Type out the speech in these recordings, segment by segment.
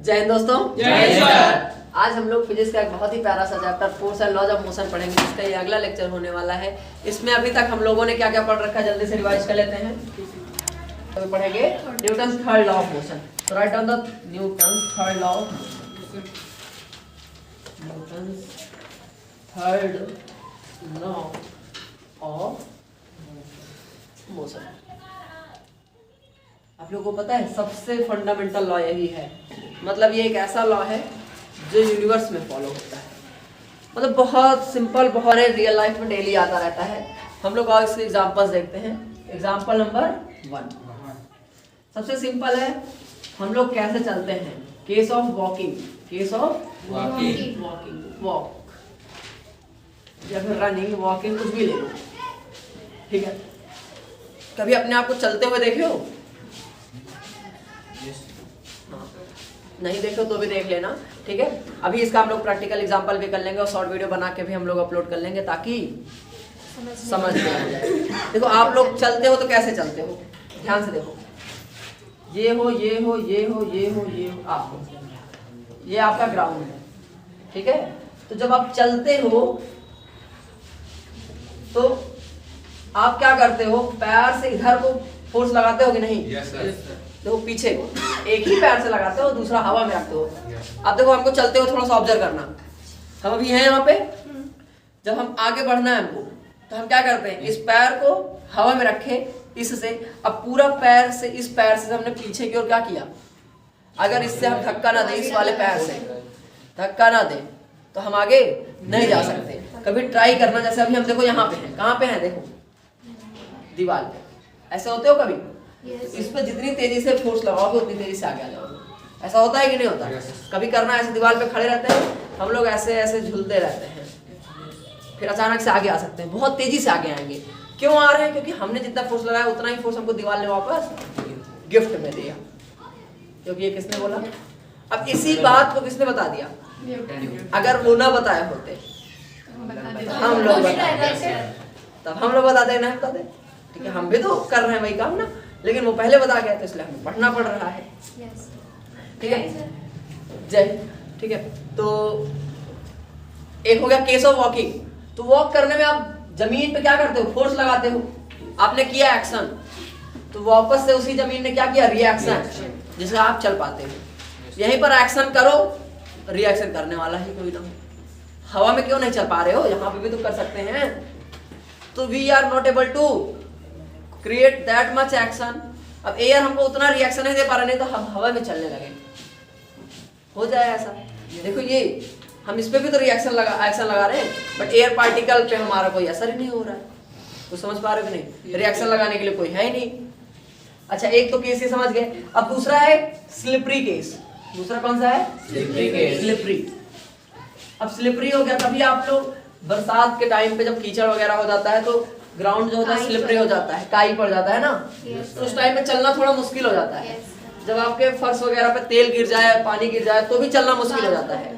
जय हिंद दोस्तों। जय सर। आज हम लोग फिजिक्स का एक बहुत ही प्यारा सा chapter force and laws of motion पढ़ेंगे, जिसका ये अगला लेक्चर होने वाला है। इसमें अभी तक हम लोगों ने क्या क्या पढ़ रखा है, जल्दी से रिवाइज कर लेते हैं। तो पढ़ेंगे Newton third law of motion. तो right on the Newton third law of Newton third law of motion. आप लोगों को पता है सबसे फंडामेंटल लॉ यही है, मतलब ये एक ऐसा लॉ है जो यूनिवर्स में फॉलो होता है, मतलब बहुत सिंपल, बहुत रियल लाइफ में डेली आता रहता है। हम लोग और इसके एग्जांपल्स देखते हैं। एग्जांपल नंबर 1 सबसे सिंपल है, हम लोग कैसे चलते हैं। Case of walking, case of walking, walk या फिर रनिंग, वॉकिंग, कुछ भी ले लो, ठीक है। कभी अपने आप को चलते हुए देखे हो? नहीं देखो तो भी देख लेना, ठीक है। अभी इसका हम लोग प्रैक्टिकल एग्जांपल भी कर लेंगे और शॉर्ट वीडियो बना के भी हम लोग अपलोड कर लेंगे ताकि समझ में आ जाए। देखो आप लोग चलते हो तो कैसे चलते हो, ध्यान से देखो। ये हो, ये हो, ये हो, ये हो, ये हो, आप हो, ये आपका ग्राउंड है, ठीक है। तो जब आप चलते हो तो आप क्या करते हो, पैर से इधर को फोर्स लगाते हो कि नहीं? Yes sir. देखो पीछे एक ही पैर से लगाते हो, दूसरा हवा में रखते हो। अब देखो हमको चलते हो थोड़ा सा ऑब्जर्व करना। हम अभी हैं यहाँ पे, जब हम आगे बढ़ना है हमको, तो हम क्या करते हैं, इस पैर को हवा में रखे इससे। अब पूरा पैर से, इस पैर से हमने पीछे की ओर क्या किया, अगर इससे हम धक्का ना दें, इस वाले पैर से धक्का ना दें तो हम आगे नहीं जा सकते। कभी ट्राई करना, जैसे अभी हम देखो यहाँ पे हैं, कहाँ पे हैं, देखो दीवार पे। ऐसे होते हो कभी? इस पर जितनी तेजी से फोर्स लगाओगे उतनी तेजी से आगे आ जाओगे। ऐसा होता है कि नहीं होता? कभी करना, ऐसे दीवार पे खड़े रहते हैं हम लोग, ऐसे ऐसे झूलते रहते हैं, फिर अचानक से आगे आ सकते हैं, बहुत तेजी से आगे आएंगे। क्यों आ रहे हैं? क्योंकि हमने जितना फोर्स लगाया उतना ही फोर्स हमको दीवार ने वापस गिफ्ट में दिया। क्योंकि ये किसने बोला? अब इसी बात को किसने बता दिया? अगर वो ना बताए होते हम लोग बताते, तब हम लोग बताते नहीं बताते, ठीक है। हम भी तो कर रहे हैं वही काम ना, लेकिन वो पहले बता गया तो इसलिए हमें पढ़ना पड़ रहा है, ठीक है। जय, ठीक है। तो एक हो गया केस ऑफ वॉकिंग। तो वॉक करने में आप जमीन पे क्या करते हो, फोर्स लगाते हो। आपने किया एक्शन, तो वापस से उसी जमीन ने क्या किया, रिएक्शन, जिससे आप चल पाते हो। यहीं पर एक्शन करो, रिएक्शन करने वाला ही कोई ना हो। हवा में क्यों नहीं चल पा रहे हो, यहाँ पे भी तो कर सकते हैं। तो we are not able to create that much action. अब एयर हमको उतना रिएक्शन नहीं दे पा रहे, नहीं तो हम हवा में चलने लगे, हो जाए ऐसा। देखो ये हम इस पे भी तो एक्शन लगा रहे हैं, बट एयर पार्टिकल पे हमारा कोई असर ही नहीं हो रहा है। तो समझ पा रहे हो कि नहीं? रिएक्शन लगाने के लिए कोई है ही नहीं। अच्छा, एक तो केस ये समझ गए। अब दूसरा है स्लिपरी केस। दूसरा कौन सा है? Slippery case. स्लिपरी। अब स्लिपरी हो गया, तभी आप लोग बरसात के टाइम पे जब कीचड़ वगैरह हो जाता है तो ग्राउंड जो होता है स्लिपरी हो जाता है, काई पड़ जाता है ना, तो उस टाइम में चलना थोड़ा मुश्किल हो जाता है। जब आपके फर्श वगैरह पे तेल गिर जाए, पानी गिर जाए, तो भी चलना मुश्किल हो जाता है।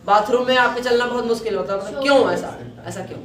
बाथरूम में आपके चलना बहुत मुश्किल होता है। मतलब क्यों ऐसा, ऐसा क्यों?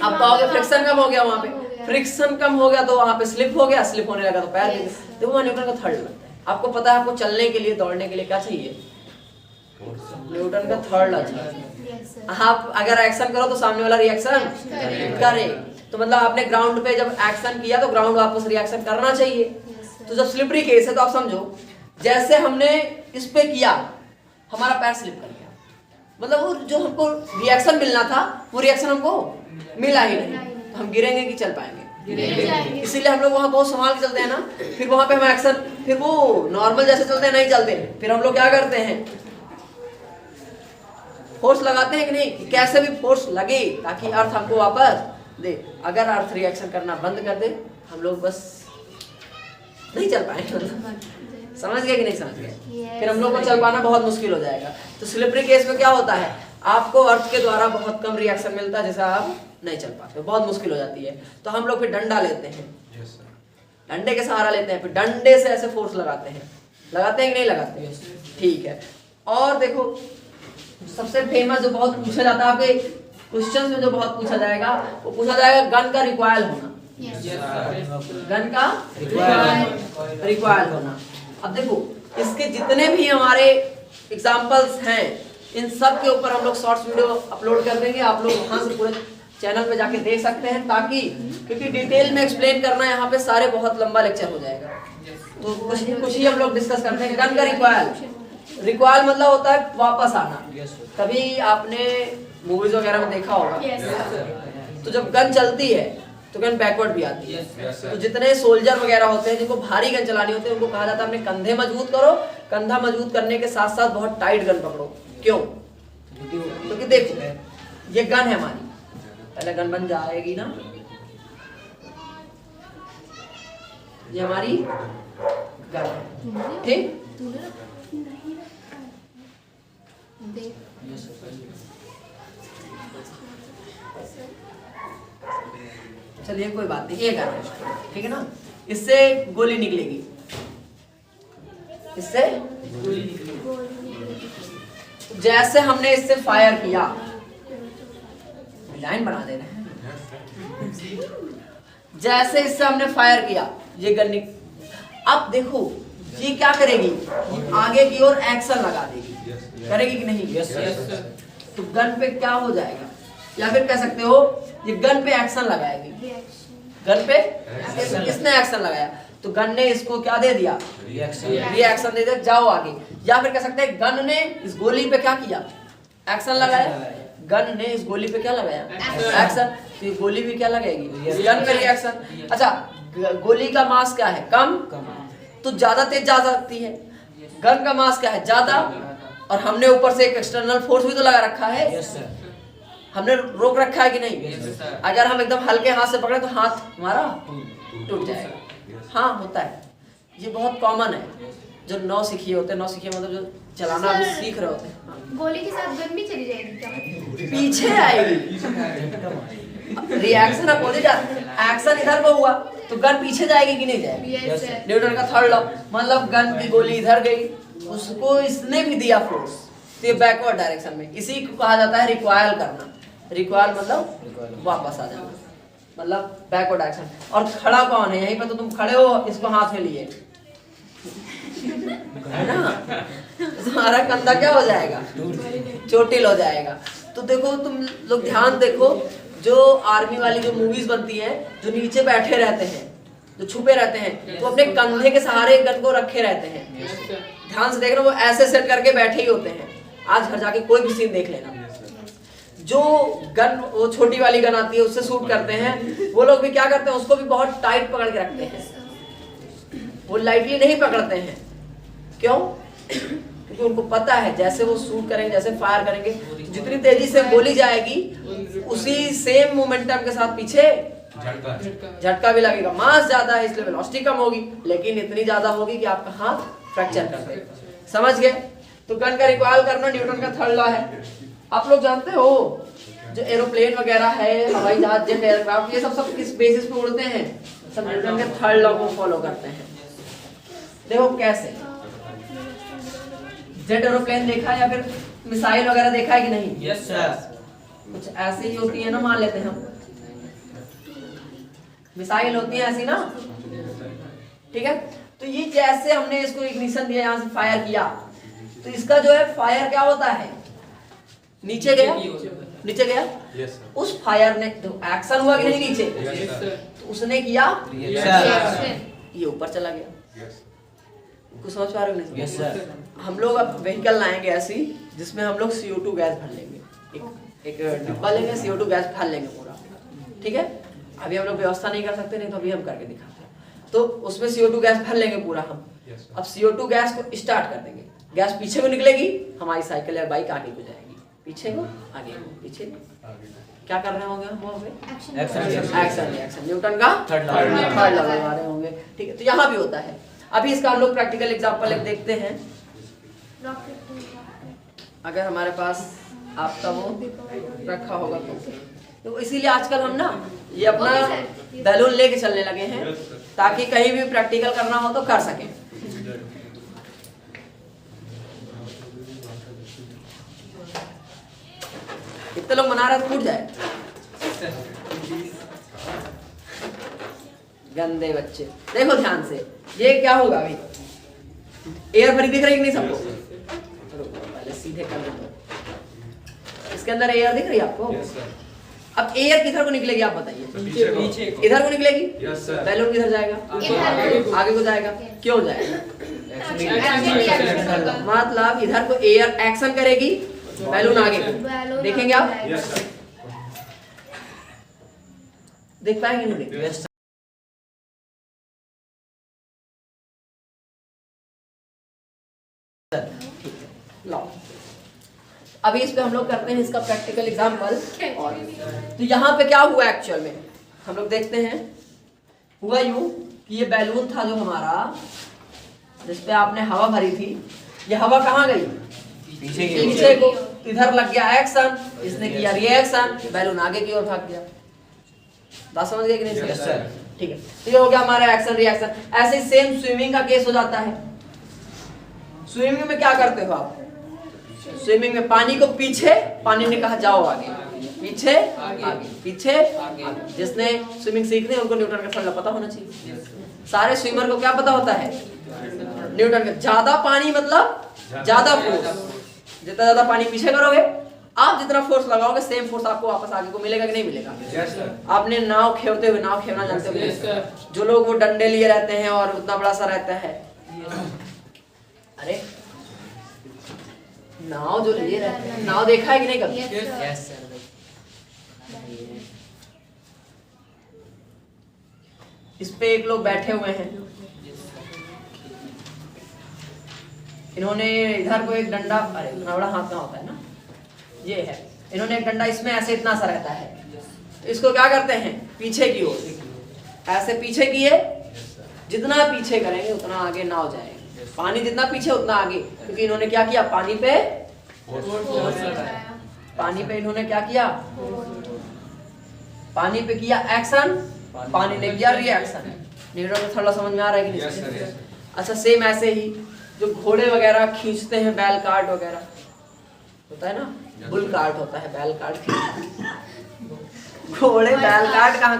आप कहोगे फ्रिक्शन कम हो गया, वहाँ पे फ्रिक्शन कम हो गया तो वहाँ पे स्लिप हो गया, स्लिप होने लगा तो पैर गिर। देखो वहाँ न्यूटन का थर्ड लगता है। आपको पता है आपको चलने के लिए, दौड़ने के लिए क्या चाहिए? न्यूटन का थर्ड लॉ चाहिए। आप अगर एक्शन करो तो सामने वाला रिएक्शन करे। तो मतलब आपने ग्राउंड पे जब एक्शन किया तो ग्राउंड वापस रिएक्शन करना चाहिए। तो जब स्लिपरी केस है तो आप समझो, जैसे हमने इस पे किया, हमारा पैर स्लिप कर गया, मतलब वो जो हमको रिएक्शन मिलना था वो रिएक्शन हमको मिला ही नहीं, तो हम गिरेंगे कि चल पाएंगे? इसीलिए हम लोग वहाँ बहुत संभाल के चलते हैं ना। फिर वहाँ पे हम एक्शन, फिर वो नॉर्मल जैसे चलते हैं नहीं चलते, फिर हम लोग क्या करते हैं, फोर्स लगाते हैं कि नहीं, कि कैसे भी फोर्स लगे ताकि अर्थ हमको वापस दे। अगर अर्थ रिएक्शन करना बंद कर दे, हम लोग बस नहीं चल पाएंगे। समझ गए कि नहीं समझ गए? फिर हम लोग को चल पाना बहुत मुश्किल हो जाएगा। तो स्लिपरी केस में क्या होता है, आपको अर्थ के द्वारा बहुत कम रिएक्शन मिलता है, जैसा आप नहीं चल पाते, बहुत मुश्किल हो जाती है। तो हम लोग फिर डंडा लेते हैं, डंडे के सहारा लेते हैं, फिर डंडे से ऐसे फोर्स लगाते हैं। लगाते हैं कि नहीं लगाते? ठीक है। और देखो सबसे फेमस जो बहुत पूछा जाता है आपके क्वेश्चन में, जो बहुत पूछा जाएगा, वो पूछा जाएगा गन का रिकॉइल होना। गन का रिकॉइल होना। अब देखो इसके जितने भी हमारे एग्जाम्पल्स हैं इन सब के ऊपर हम लोग शॉर्ट्स वीडियो अपलोड कर देंगे, आप लोग वहां से पूरे चैनल पे जाके देख सकते हैं, ताकि क्योंकि डिटेल में एक्सप्लेन करना यहाँ पे सारे बहुत लंबा लेक्चर हो जाएगा। तो कुछ ही हम लोग डिस्कस करते हैं। गन का रिक्वायल मतलब होता है वापस आना। कभी आपने मूवीज वगैरह में देखा होगा, तो जब गन चलती है तो गन बैकवर्ड भी आती है। तो जितने सोल्जर वगैरह होते हैं जिनको भारी गन चलानी होती है उनको कहा जाता है अपने कंधे मजबूत करो। कंधा मजबूत करने के साथ साथ बहुत टाइट गन पकड़ो। क्यों? क्योंकि देखो ये गन है हमारी, पहले गन बन जाएगी ना, ये हमारी गन है, ठीक। चलिए कोई बात नहीं, ये गन है, ठीक है ना। इससे गोली निकलेगी, इससे जैसे हमने इससे फायर किया, लाइन बना दे रहे हैं, जैसे इससे हमने फायर किया ये गन अब देखो ये क्या करेगी, आगे की ओर एक्शन लगा देगी, करेगी कि नहीं? तो गन पे क्या हो जाएगा, या फिर कह सकते हो ये गन पे एक्शन लगाएगी। गन पे इसने एक्शन लगाया तो गन ने इसको क्या दे दिया, रिएक्शन दे दिया, जाओ आगे। या फिर कह सकते हैं गन ने इस गोली पे क्या किया, एक्शन लगाया। गन ने इस गोली पे क्या लगाया, एक्शन। तो ये गोली भी क्या लगाएगी, गन पे रिएक्शन। अच्छा गोली का मास क्या है, कम, तो ज्यादा तेज जा सकती है। गन का मास क्या है, ज्यादा, और हमने ऊपर से एक एक्सटर्नल फोर्स भी तो लगा रखा है, हमने रोक रखा है कि नहीं? अगर हम एकदम हल्के हाथ से पकड़े तो हाथ हमारा टूट जाएगा। हाँ होता है, ये बहुत कॉमन है। जो नौसिखिए होते हैं, नौसिखिए मतलब जो चलाना अभी सीख रहे होते हैं, गोली के साथ गन भी चली जाएगी क्या? पीछे आएगी, रिएक्शन अपोजिट, एक्शन इधर को हुआ तो गन पीछे जाएगी कि नहीं जाएगी? न्यूटन का थर्ड लॉ, मतलब गन की गोली इधर गई, उसको इसने भी दिया फोर्स, तो ये बैकवर्ड डायरेक्शन में। इसी को कहा जाता है रिक्वायल करना। रिक्वायल मतलब वापस आ जाना, मतलब बैकवर्ड डायरेक्शन। और खड़ा कौन है, यहीं पर तो तुम खड़े हो, इसको हाथ में लिए, है ना, तुम्हारा कंधा क्या हो जाएगा, चोटिल हो जाएगा। तो देखो तुम लोग ध्यान देखो, जो आर्मी वाली जो मूवीज बनती हैं, जो नीचे बैठे रहते हैं, जो छुपे रहते हैं, तो अपने कंधे के सहारे गन को रखे रहते हैं। ध्यान से देख रहे हो, वो ऐसे सेट करके बैठे ही होते हैं। आज घर जाके कोई भी सीन देख लेना, जो गन वो छोटी वाली गन आती है उससे शूट करते हैं, वो लोग भी क्या करते हैं, उसको भी बहुत टाइट पकड़ के रखते हैं, वो लाइटली नहीं पकड़ते हैं। क्यों? क्योंकि उनको पता है जैसे वो शूट करेंगे, जैसे फायर करेंगे, जितनी तेजी से गोली जाएगी उसी सेम मोमेंटम के साथ पीछे झटका भी लगेगा। मास ज्यादा है इसलिए वेलोसिटी कम होगी, लेकिन इतनी ज्यादा होगी कि आपका हाथ फ्रैक्चर कर देगा। समझ गए? तो गन का रिकॉयल करना न्यूटन का थर्ड लॉ है। आप लोग जानते हो जो एरोप्लेन वगैरह है, हवाई जहाज, जेट एयरक्राफ्ट, ये सब किस बेसिस पे उड़ते हैं? सब न्यूटन के थर्ड लॉ को फॉलो करते हैं। देखो कैसे, जेट एरोप्लेन देखा है या फिर मिसाइल वगैरह देखा है कि नहीं? Yes sir. कुछ ऐसे ही होती है ना, मान लेते हैं हम, मिसाइल होती है ऐसी ना, ठीक है। तो ये जैसे हमने इसको इग्निशन दिया, यहाँ से फायर किया, तो इसका जो है फायर क्या होता है, नीचे गया, नीचे गया। yes, उस फायर ने तो एक्शन हुआ कि नहीं नीचे? yes, तो उसने किया, ये ऊपर चला गया। कुछ समझ पा रहे हो नहीं? yes, sir. हम लोग अब व्हीकल लाएंगे ऐसी जिसमें हम लोग CO2 गैस भर लेंगे, एक डिब्बा लेंगे, CO2 गैस भर लेंगे पूरा, ठीक है। अभी हम लोग व्यवस्था नहीं कर सकते, नहीं तो अभी हम करके दिखाते हैं। तो उसमें CO2 गैस भर लेंगे पूरा हम। अब CO2 गैस को स्टार्ट कर देंगे, गैस पीछे को निकलेगी, हमारी साइकिल या बाइक आगे को जाएगी, पीछे को, आगे को, पीछे को। क्या कर रहे होंगे हम वहाँ पे? एक्शन रिएक्शन, न्यूटन का थर्ड लॉ लगा रहे होंगे, ठीक है। तो यहाँ भी होता है। अभी इसका हम लोग प्रैक्टिकल एग्जांपल एक देखते हैं। अगर हमारे पास आपका वो रखा होगा तो इसीलिए आजकल हम ना ये अपना बैलून लेके चलने लगे हैं, ताकि कहीं भी प्रैक्टिकल करना हो तो कर सकें। कितने लोग मना रहे तो फूट जाए, गंदे बच्चे। देखो ध्यान से, ये क्या होगा अभी, एयर भरी दिख रही है कि नहीं सबको? पहले सीधे कर देता हूं। इसके अंदर एयर दिख रही है आपको? अब एयर किधर को निकलेगी आप बताइए? पीछे इधर को निकलेगी? Yes sir. बैलून किधर जाएगा? आगे को जाएगा। क्यों जाएगा? मतलब इधर को एयर एक्शन करेगी, बैलून आगे को। देखेंगे आप? Yes sir. देख पाएंगे नहीं? देख लाओ। अभी इस पे हम लोग करते हैं इसका प्रैक्टिकल एग्जांपल। और तो यहाँ पे क्या हुआ एक्चुअल में हम लोग देखते हैं। हुआ यूं कि ये बैलून था जो हमारा, जिसपे आपने हवा भरी थी, ये हवा कहाँ गई? पीछे को। इधर लग गया एक्शन, इसने किया रिएक्शन, बैलून आगे की ओर भाग गया। बात समझ गए कि नहीं? Yes sir. ठीक है, तो ये हो गया हमारा एक्शन रिएक्शन। ऐसे ही सेम स्विमिंग का केस हो जाता है। स्विमिंग में क्या करते हो आप? स्विमिंग में पानी को पीछे, पानी ने कहा जाओ आगे, पीछे आगे, पीछे आगे। जिसने स्विमिंग सीखनी है उनको न्यूटन का फॉर्मूला पता होना चाहिए। सारे स्विमर को क्या पता होता है? न्यूटन का। ज्यादा पानी मतलब ज्यादा फोर्स। जितना ज्यादा पानी पीछे करोगे, आप जितना फोर्स लगाओगे सेम फोर्स आपको वापस आगे को मिलेगा कि नहीं मिलेगा? Yes sir. आपने नाव खेवते हुए, नाव खेवना जानते हो? जो लोग वो डंडे लिए रहते हैं और उतना बड़ा सा रहता है, अरे नाव जो लिए रहते हैं, नाव देखा है कि नहीं कभी? Yes sir. इस पे एक लोग बैठे हुए हैं, इन्होंने इधर को एक डंडा, अरे इतना बड़ा हाथ कहाँ होता है ना, ये है, इन्होंने एक डंडा इसमें ऐसे इतना सा रहता है, इसको क्या करते हैं? पीछे की ओर, ऐसे पीछे किए, जितना पीछे करेंगे उतना आगे नाव जाएगी। पानी जितना पीछे उतना आगे, क्योंकि इन्होंने क्या किया? पानी पे इन्होंने क्या किया? पानी पे किया एक्शन, पानी ने किया रिएक्शन। न्यूटन का थोड़ा समझ में आ रहा है कि नहीं? अच्छा, सेम ऐसे ही जो घोड़े वगैरह खींचते हैं, बैल कार्ट वगैरह होता है ना, बुल कार्ट होता है, बैल कार्ट। घोड़े बैल कार्ट कहाँ?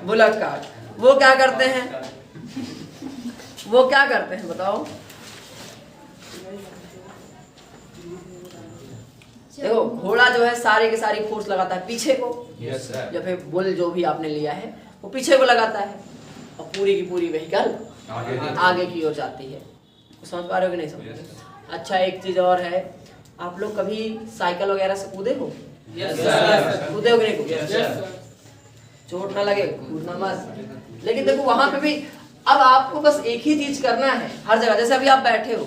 Bullock cart. वो क्या करते हैं? वो क्या करते हैं बताओ? देखो, घोड़ा जो है सारी की सारी फोर्स लगाता है पीछे को, यस सर। या फिर बुल जो भी आपने लिया है वो पीछे को लगाता है, और पूरी की पूरी व्हीकल आगे की ओर जाती है। समझ पा रहे हो कि नहीं समझ? अच्छा, एक चीज और है, आप लोग कभी साइकिल वगैरह से कूदे हो? Yes sir. कूदे हो कि नहीं कूदे? Yes sir. चोट ना लगे कूदना मत। लेकिन देखो वहां पे भी अब आपको बस एक ही चीज करना है हर जगह। जैसे अभी आप बैठे हो,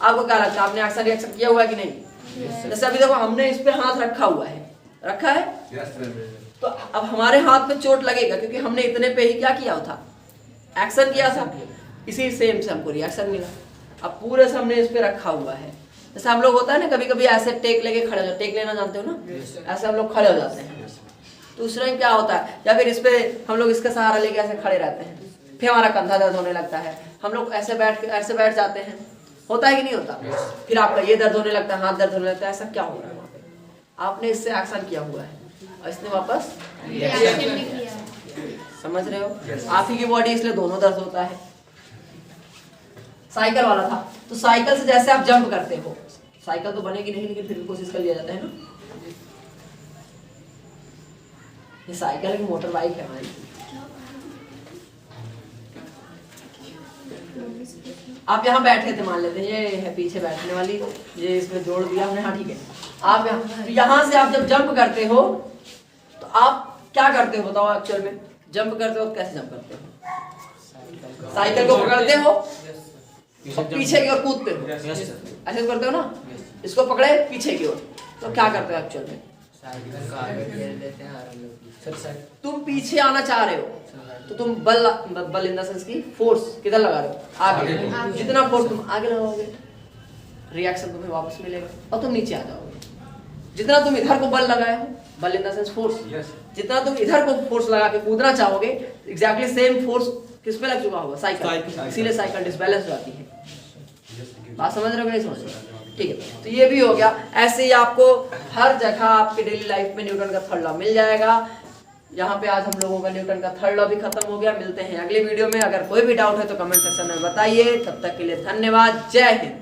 आपको क्या लगता है? आपने एक्शन रिएक्शन किया हुआ है कि नहीं? जैसे अभी देखो, हमने इस पे हाथ रखा हुआ है, रखा है, यस सर। तो अब हमारे हाथ पे चोट लगेगा क्योंकि हमने इतने पे ही क्या किया था? एक्शन किया था। इसी सेम से हमको रिएक्शन मिला। अब पूरे से हमने इस पे रखा हुआ है। जैसे हम लोग होता है ना, कभी कभी ऐसे टेक लेके खड़े हो जाते, टेक लेना जानते हो ना, ऐसे हम लोग खड़े हो जाते हैं। तो उस टाइम क्या होता है? या फिर इस पे हम लोग इसका सहारा लेके ऐसे खड़े रहते हैं, फिर हमारा कंधा दर्द होने लगता है, हम लोग ऐसे बैठ जाते हैं, होता है कि नहीं होता? फिर आपका ये दर्द होने लगता है, हाथ दर्द होने लगता है। ऐसा क्या हो रहा है वहाँ पे? आपने इससे एक्शन किया हुआ है और इसने वापस समझ रहे हो? आप ही की बॉडी, इसलिए दोनों दर्द होता है। साइकिल वाला था, तो साइकिल से जैसे आप जंप करते हो, साइकिल तो बनेगी नहीं लेकिन फिर भी कोशिश कर लिया जाता है ना। ये साइकिल की मोटर बाइक है हमारी। आप यहाँ बैठे थे, मान लेते हैं ये है पीछे बैठने वाली, ये इसमें जोड़ दिया हमने, हाँ ठीक है। आप यहाँ से आप जब जंप करते हो तो आप क्या करते हो बताओ? एक्चुअल में जंप करते हो कैसे जंप करते हो? साइकिल को पकड़ते हो और पीछे की ओर कूदते हो, ऐसे करते हो ना। इसको पकड़े पीछे की ओर, तो क्या करते हो एक्चुअल में? तुम पीछे आना चाह रहे हो तो तुम बल इन द सेंस की फोर्स किधर लगा रहे हो? आगे। जितना फोर्स तुम आगे लगाओगे, रिएक्शन तुम्हें वापस मिलेगा और तुम नीचे आ जाओगे। जितना तुम इधर को बल लगाए हो, बल इन द सेंस फोर्स, जितना तुम इधर को फोर्स लगा के कूदना चाहोगे, एग्जैक्टली सेम फोर्स किस पे लग चुका होगा? साइकिल। इसीलिए साइकिल डिसबैलेंस हो जाती है। बात समझ रहे हो कि नहीं समझ रहे हो? ठीक है, तो ये भी हो गया। ऐसे ही आपको हर जगह आपके डेली लाइफ में न्यूटन का थर्ड लॉ मिल जाएगा। यहाँ पे आज हम लोगों का न्यूटन का थर्ड लॉ भी खत्म हो गया। मिलते हैं अगली वीडियो में। अगर कोई भी डाउट है तो कमेंट सेक्शन में बताइए। तब तक के लिए धन्यवाद। जय हिंद।